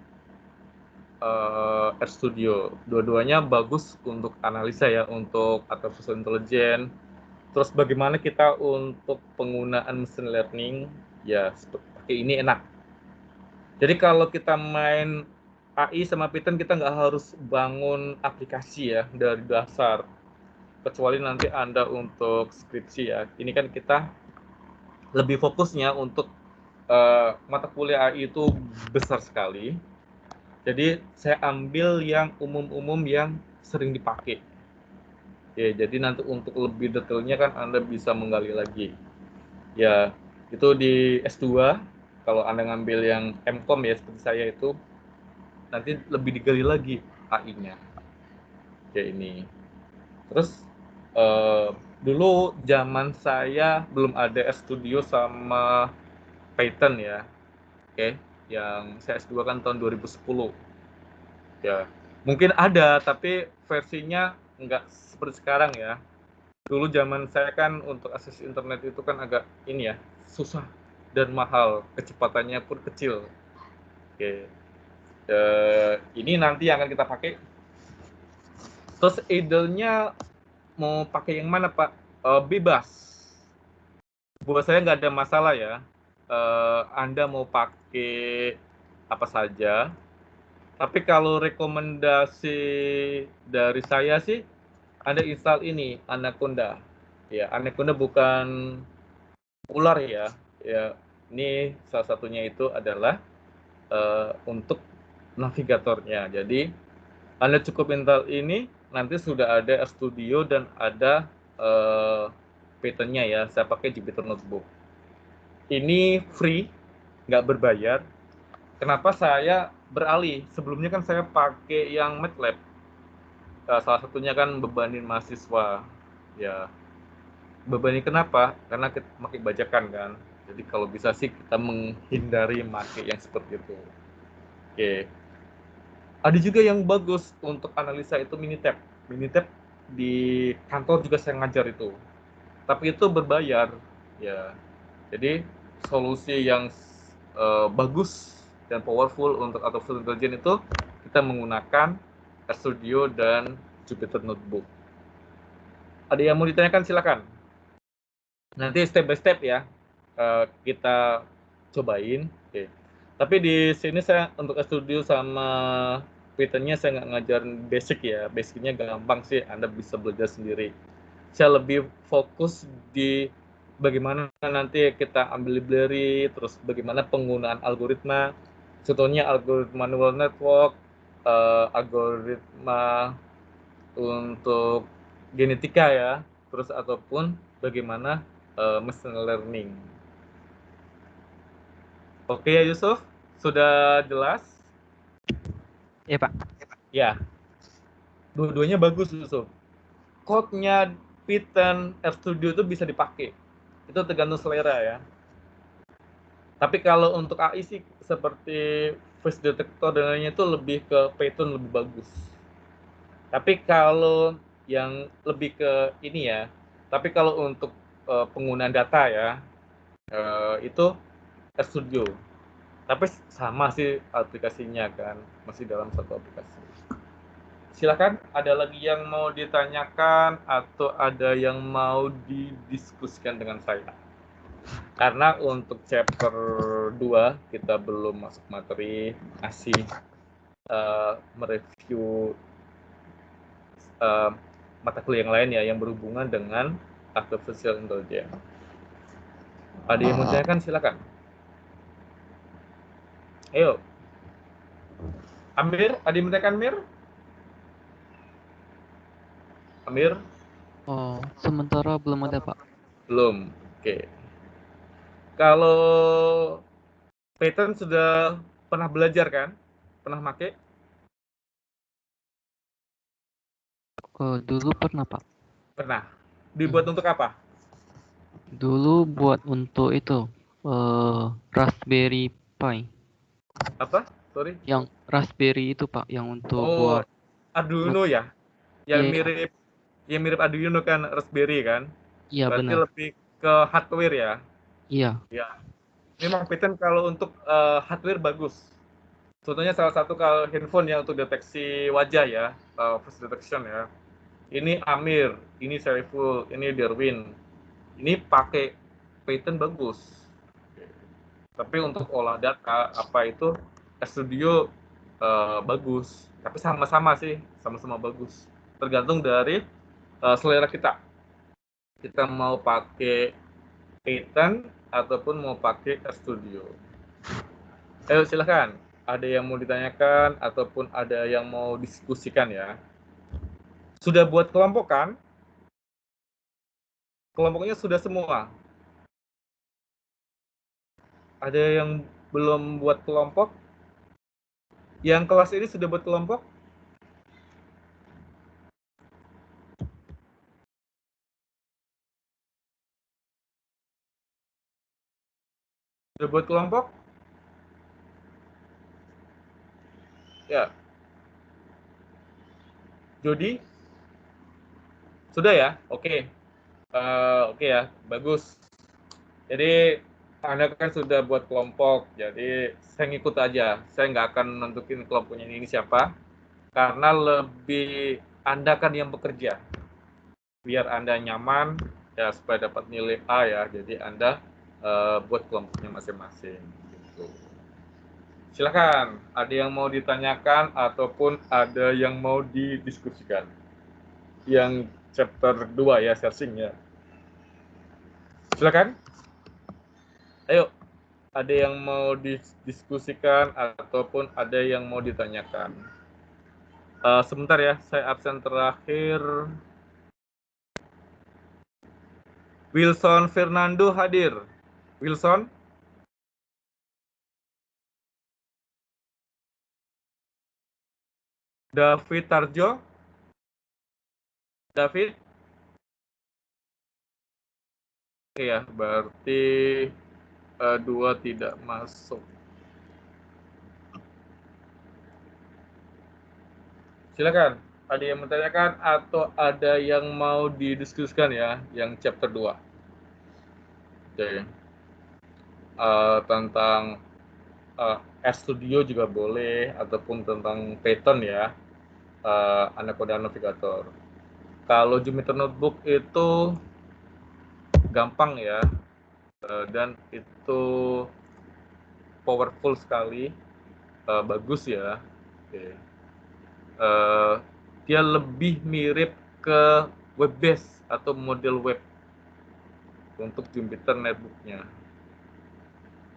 RStudio. Dua-duanya bagus untuk analisa ya, untuk artificial intelligence. Terus bagaimana kita untuk penggunaan machine learning, ya seperti ini enak. Jadi kalau kita main AI sama Python, kita nggak harus bangun aplikasi ya dari dasar. Kecuali nanti Anda untuk skripsi ya. Ini kan kita lebih fokusnya untuk mata kuliah AI itu besar sekali. Jadi saya ambil yang umum-umum yang sering dipakai. Ya, jadi nanti untuk lebih detailnya kan Anda bisa menggali lagi. Ya, itu di S2. Kalau Anda ngambil yang MCom ya seperti saya itu, nanti lebih digali lagi AI-nya. Ya ini. Terus dulu zaman saya belum ada RStudio sama Python ya. Oke, yang saya S2 kan tahun 2010. Ya, mungkin ada tapi versinya nggak seperti sekarang ya. Dulu zaman saya kan untuk akses internet itu kan agak ini ya, susah dan mahal, kecepatannya pun kecil. Oke, ini nanti yang akan kita pakai. Terus idenya mau pakai yang mana Pak? Bebas. Buat saya nggak ada masalah ya. Anda mau pakai apa saja. Tapi kalau rekomendasi dari saya sih, Anda install ini, Anaconda. Ya, Anaconda bukan ular ya. Ya, ini salah satunya itu adalah untuk navigatornya. Jadi Anda cukup install ini, nanti sudah ada RStudio dan ada Python-nya ya. Saya pakai Jupyter Notebook. Ini free, nggak berbayar. Kenapa saya beralih? Sebelumnya kan saya pakai yang MATLAB. Salah satunya kan bebanin mahasiswa. Ya, bebani kenapa? Karena kita pakai bajakan kan. Jadi kalau bisa sih kita menghindari pakai yang seperti itu. Oke. Ada juga yang bagus untuk analisa itu Minitab. Minitab di kantor juga saya ngajar itu. Tapi itu berbayar. Ya. Jadi solusi yang bagus dan powerful untuk artificial intelligence itu kita menggunakan RStudio dan Jupyter Notebook. Ada yang mau ditanyakan silakan. Nanti step by step ya kita cobain. Oke. Tapi di sini saya untuk RStudio sama Python-nya saya nggak ngajarin basic ya. Basicnya gampang sih, Anda bisa belajar sendiri. Saya lebih fokus di bagaimana nanti kita ambil library, terus bagaimana penggunaan algoritma. Contohnya algoritma neural network, algoritma untuk genetika ya, terus ataupun bagaimana machine learning. Oke ya Yusuf, sudah jelas? Iya Pak. Ya, dua-duanya bagus Yusuf. Code-nya Python, RStudio itu bisa dipakai. Itu tergantung selera ya. Tapi kalau untuk AI sih seperti face detector dan lainnya itu lebih ke Python lebih bagus. Tapi kalau yang lebih ke ini ya. Tapi kalau untuk penggunaan data ya, itu RStudio. Tapi sama sih aplikasinya kan, masih dalam satu aplikasi. Silakan, ada lagi yang mau ditanyakan atau ada yang mau didiskusikan dengan saya? Karena untuk chapter 2 kita belum masuk materi, masih mereview mata kuliah yang lain ya yang berhubungan dengan artificial intelligence. Ada yang mau ditanyakan silakan. Ayo. Amir, ada yang menanyakan Amir? Amir? Oh, sementara belum ada, Pak. Belum. Oke. Kalau Python sudah pernah belajar kan? Pernah pakai? Oh, dulu pernah, Pak. Pernah. Dibuat untuk apa? Dulu buat untuk itu, Raspberry Pi. Apa? Sorry. Yang Raspberry itu, Pak, yang untuk Oh, buat Arduino ya? Yang Iya. mirip Arduino kan, Raspberry kan? Iya, Berarti benar. lebih ke hardware ya? Iya. Ya. Memang Python kalau untuk hardware bagus. Contohnya salah satu kalau handphone yang untuk deteksi wajah ya, face detection ya. Ini Amir, ini Saiful, ini Derwin. Ini pakai Python bagus. Tapi untuk olah data apa itu RStudio bagus. Tapi sama-sama sih, sama-sama bagus. Tergantung dari selera kita. Kita mau pakai Python ataupun mau pakai RStudio. Ayo silahkan. Ada yang mau ditanyakan ataupun ada yang mau diskusikan ya. Sudah buat kelompok kan? Kelompoknya sudah semua. Ada yang belum buat kelompok? Yang kelas ini sudah buat kelompok? Sudah buat kelompok? Ya. Jody? Sudah ya? Oke. Oke ya, bagus. Jadi Anda kan sudah buat kelompok, jadi saya ngikut aja. Saya nggak akan nentuin kelompoknya ini siapa, karena lebih Anda kan yang bekerja. Biar Anda nyaman, ya supaya dapat nilai A ya, jadi Anda buat kelompoknya masing-masing. Gitu. Silakan, ada yang mau ditanyakan ataupun ada yang mau didiskusikan. Yang chapter 2 ya, searching ya. Silakan. Ayo, ada yang mau didiskusikan ataupun ada yang mau ditanyakan. Sebentar ya, saya absen terakhir. Wilson Fernando hadir. Wilson? David Tarjo? David? Oke ya, berarti dua tidak masuk. Silakan, ada yang menanyakan atau ada yang mau didiskusikan ya, yang chapter 2. Oke. Tentang RStudio juga boleh, ataupun tentang Python ya, Anaconda Navigator. Kalau Jupyter Notebook itu gampang ya, dan itu powerful sekali, bagus ya. Oke. Dia lebih mirip ke web base atau model web untuk Jupyter Notebook-nya.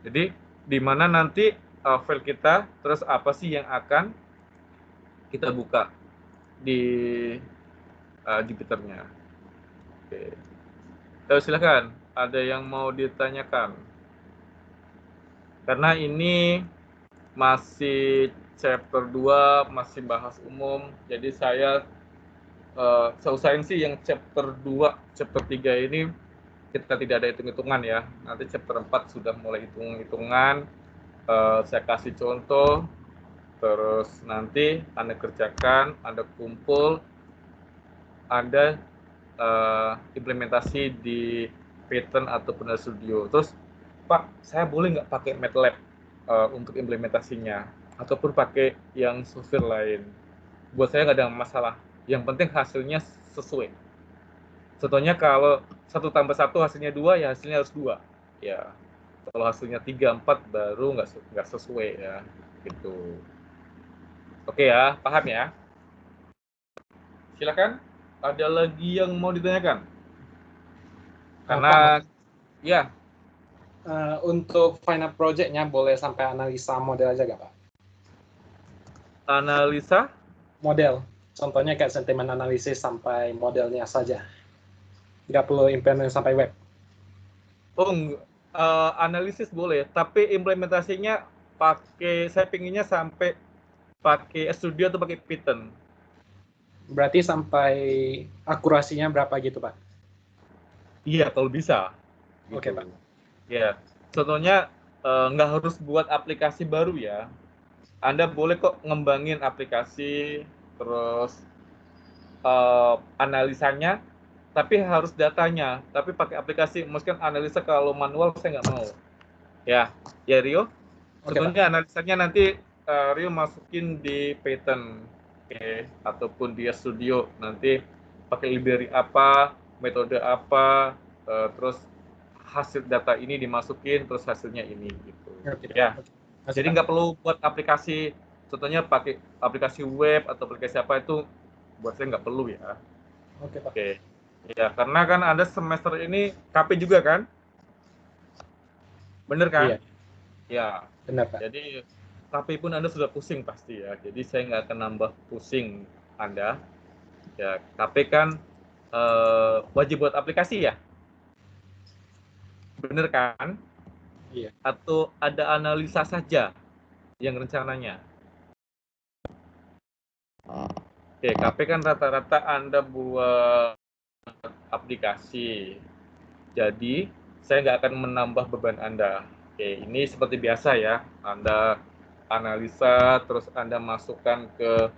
Jadi di mana nanti file kita, terus apa sih yang akan kita buka di Jupyter-nya. Oke. Silakan, ada yang mau ditanyakan? Karena ini masih chapter 2, masih bahas umum, jadi saya usahain sih yang chapter 2, chapter 3 ini kita tidak ada hitung-hitungan ya. Nanti chapter 4 sudah mulai hitung-hitungan, saya kasih contoh, terus nanti Anda kerjakan, Anda kumpul, Anda implementasi di Python ataupun Studio. Terus, Pak, saya boleh nggak pakai MATLAB untuk implementasinya? Ataupun pakai yang software lain? Buat saya nggak ada masalah. Yang penting hasilnya sesuai. Contohnya kalau 1+1 hasilnya 2, ya hasilnya harus 2. Ya, kalau hasilnya 3, 4 baru nggak sesuai ya, gitu. Oke ya, paham ya? Silakan, ada lagi yang mau ditanyakan? Karena, ya. Untuk final project-nya boleh sampai analisa model aja nggak, Pak? Analisa? Model. Contohnya kayak sentimen analisis sampai modelnya saja. Nggak perlu implement sampai web. Oh, analisis boleh, tapi implementasinya saya pinginnya sampai pakai Studio atau pakai Python. Berarti sampai akurasinya berapa gitu, Pak? Iya, kalau bisa. Gitu. Oke, Pak. Ya, contohnya nggak harus buat aplikasi baru ya. Anda boleh kok ngembangin aplikasi, terus analisanya, tapi harus datanya. Tapi pakai aplikasi, mungkin analisa kalau manual saya nggak mau. Ya Rio. Contohnya analisanya nanti Rio masukin di Python, ataupun di Studio. Nanti pakai library apa, metode apa, terus hasil data ini dimasukin, terus hasilnya ini gitu. Ya. Jadi nggak perlu buat aplikasi, contohnya pakai aplikasi web atau aplikasi apa, itu buat saya nggak perlu ya. Oke, Pak. Oke. Ya, karena kan Anda semester ini KP juga kan? Bener kan? Iya. Ya. Benar, Pak. Jadi KP pun Anda sudah pusing pasti ya. Jadi saya nggak akan nambah pusing Anda. Ya, KP kan wajib buat aplikasi ya? Bener kan? Iya. Atau ada analisa saja yang rencananya? Oke, KP kan rata-rata Anda buat aplikasi. Jadi, saya nggak akan menambah beban Anda. Oke, ini seperti biasa ya. Anda analisa, terus Anda masukkan ke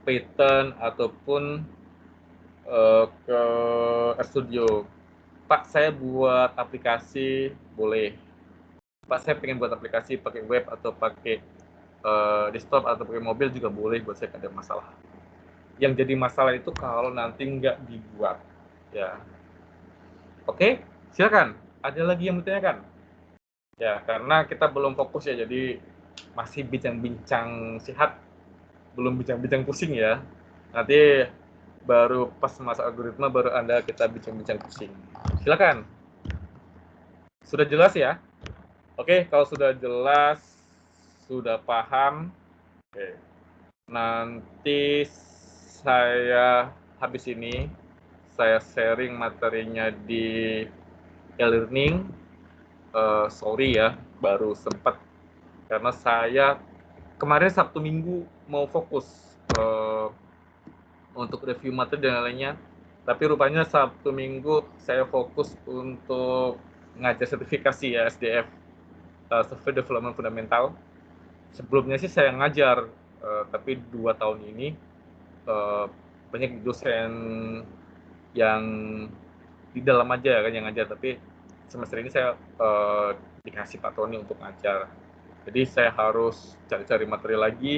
Python ataupun ke Studio. Pak, saya buat aplikasi, boleh. Pak, saya pengen buat aplikasi pakai web atau pakai desktop atau pakai mobil juga boleh, buat saya nggak ada masalah. Yang jadi masalah itu kalau nanti nggak dibuat. Ya. Oke, silakan. Ada lagi yang bertanyakan? Ya, karena kita belum fokus ya, jadi masih bincang-bincang sehat, belum bincang-bincang pusing ya. Nanti baru pas masa algoritma baru kita bincang-bincang pusing. Silakan. Sudah jelas ya? Oke, kalau sudah jelas, sudah paham, oke. Nanti saya habis ini saya sharing materinya di e-learning. Sorry ya, baru sempat karena saya kemarin Sabtu Minggu mau fokus untuk review materi dan lainnya, tapi rupanya Sabtu Minggu saya fokus untuk ngajar sertifikasi ya SDF, Software Development Fundamental. Sebelumnya sih saya ngajar, tapi 2 tahun ini banyak dosen yang di dalam aja kan yang ngajar, tapi semester ini saya dikasih Pak Tony untuk ngajar. Jadi saya harus cari-cari materi lagi,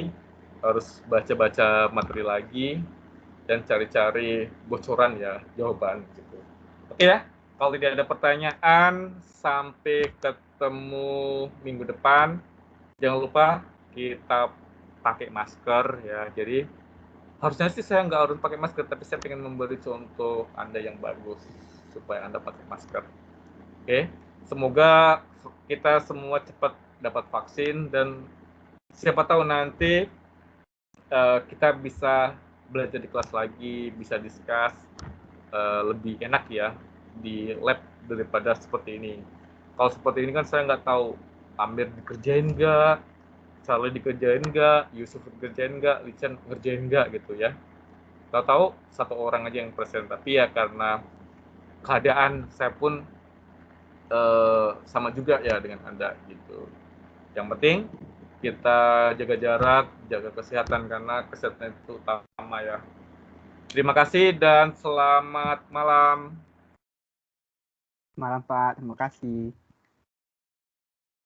harus baca-baca materi lagi, dan cari-cari bocoran ya, jawaban gitu. Oke ya, kalau tidak ada pertanyaan, sampai ketemu minggu depan. Jangan lupa kita pakai masker ya. Jadi harusnya sih saya nggak harus pakai masker, tapi saya ingin memberi contoh Anda yang bagus supaya Anda pakai masker. Oke, semoga kita semua cepat dapat vaksin dan siapa tahu nanti kita bisa belajar di kelas lagi, bisa discuss lebih enak ya di lab daripada seperti ini. Kalau seperti ini kan saya nggak tahu Amir dikerjain nggak, Charlie dikerjain nggak, Yusuf dikerjain nggak, Lican ngerjain nggak gitu ya. Tahu-tahu satu orang aja yang present, tapi ya karena keadaan saya pun sama juga ya dengan Anda gitu. Yang penting kita jaga jarak, jaga kesehatan karena kesehatan itu utama ya. Terima kasih dan selamat malam. Malam Pak, terima kasih.